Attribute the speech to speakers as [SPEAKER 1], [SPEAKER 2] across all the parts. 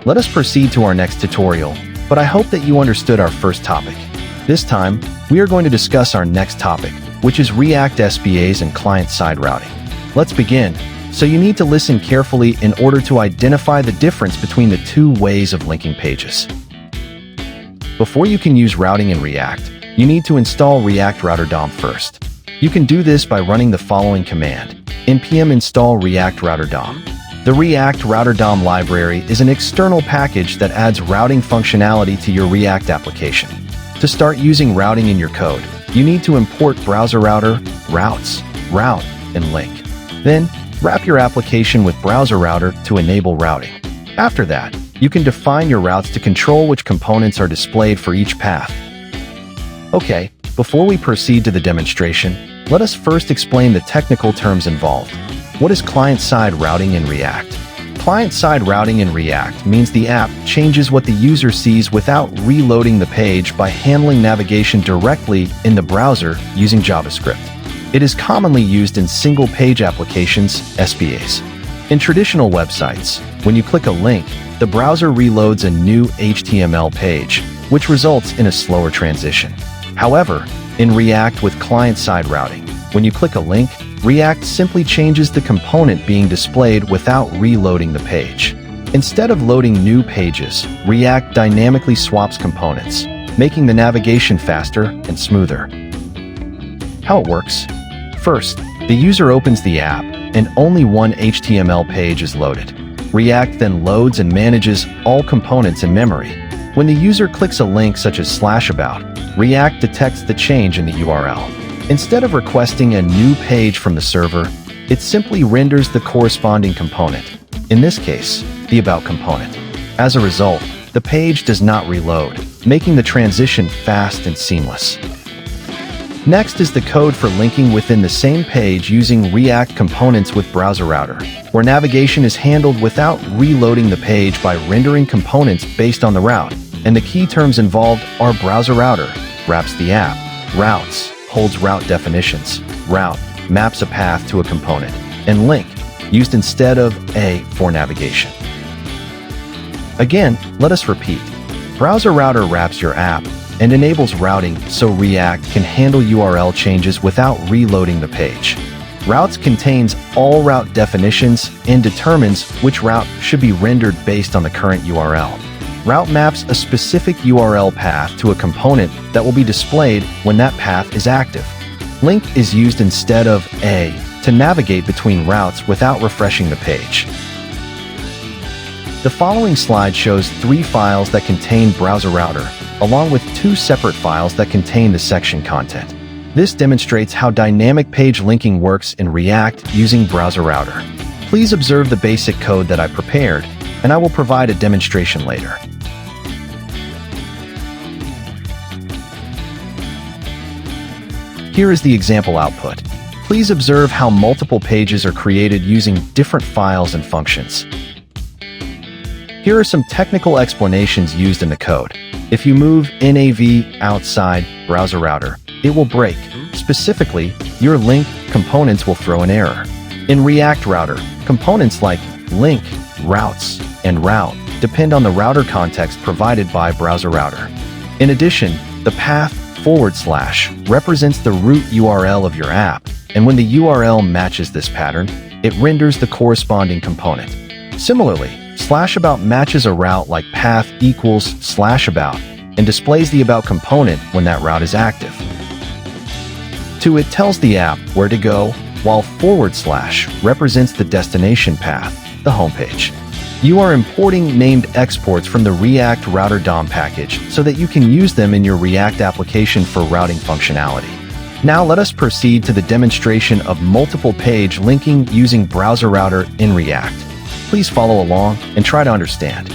[SPEAKER 1] Let us proceed to our next tutorial, but I hope that you understood our first topic. This time, we are going to discuss our next topic, which is React SPAs and client-side routing. Let's begin. So you need to listen carefully in order to identify the difference between the two ways of linking pages. Before you can use routing in React, you need to install BrowserRouter DOM first. You can do this by running the following command: npm install React Router DOM. The React Router DOM library is an external package that adds routing functionality to your React application. To start using routing in your code, you need to import BrowserRouter, routes, route, and link. Then, wrap your application with BrowserRouter to enable routing. After that, you can define your routes to control which components are displayed for each path. Okay, before we proceed to the demonstration, let us first explain the technical terms involved. What is client-side routing in React? Client-side routing in React means the app changes what the user sees without reloading the page by handling navigation directly in the browser using JavaScript. It is commonly used in single-page applications, SPAs. In traditional websites, when you click a link, the browser reloads a new HTML page, which results in a slower transition. However, in React with client-side routing, when you click a link, React simply changes the component being displayed without reloading the page. Instead of loading new pages, React dynamically swaps components, making the navigation faster and smoother. How it works? First, the user opens the app, and only one HTML page is loaded. React then loads and manages all components in memory. When the user clicks a link such as /about, React detects the change in the URL. Instead of requesting a new page from the server, it simply renders the corresponding component, in this case, the About component. As a result, the page does not reload, making the transition fast and seamless. Next is the code for linking within the same page using React components with BrowserRouter, where navigation is handled without reloading the page by rendering components based on the route, and the key terms involved are BrowserRouter, wraps the app, routes, holds route definitions, route, maps a path to a component, and link, used instead of a for navigation. Again, let us repeat. BrowserRouter wraps your app and enables routing so React can handle URL changes without reloading the page. Routes contains all route definitions and determines which route should be rendered based on the current URL. Route maps a specific URL path to a component that will be displayed when that path is active. Link is used instead of a to navigate between routes without refreshing the page. The following slide shows 3 files that contain BrowserRouter, along with 2 separate files that contain the section content. This demonstrates how dynamic page linking works in React using BrowserRouter. Please observe the basic code that I prepared, and I will provide a demonstration later. Here is the example output. Please observe how multiple pages are created using different files and functions. Here are some technical explanations used in the code. If you move nav outside BrowserRouter, it will break. Specifically, your link components will throw an error. In React Router, components like link, routes, and route depend on the router context provided by BrowserRouter. In addition, the path / represents the root URL of your app, and when the URL matches this pattern, it renders the corresponding component. Similarly, /about matches a route like path equals /about and displays the About component when that route is active. It tells the app where to go, while / represents the destination path, the homepage. You are importing named exports from the React Router DOM package so that you can use them in your React application for routing functionality. Now let us proceed to the demonstration of multiple page linking using BrowserRouter in React. Please follow along and try to understand.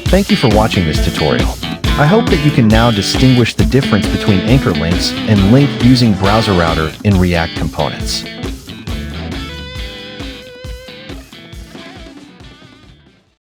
[SPEAKER 1] Thank you for watching this tutorial. I hope that you can now distinguish the difference between anchor links and link using BrowserRouter in React components.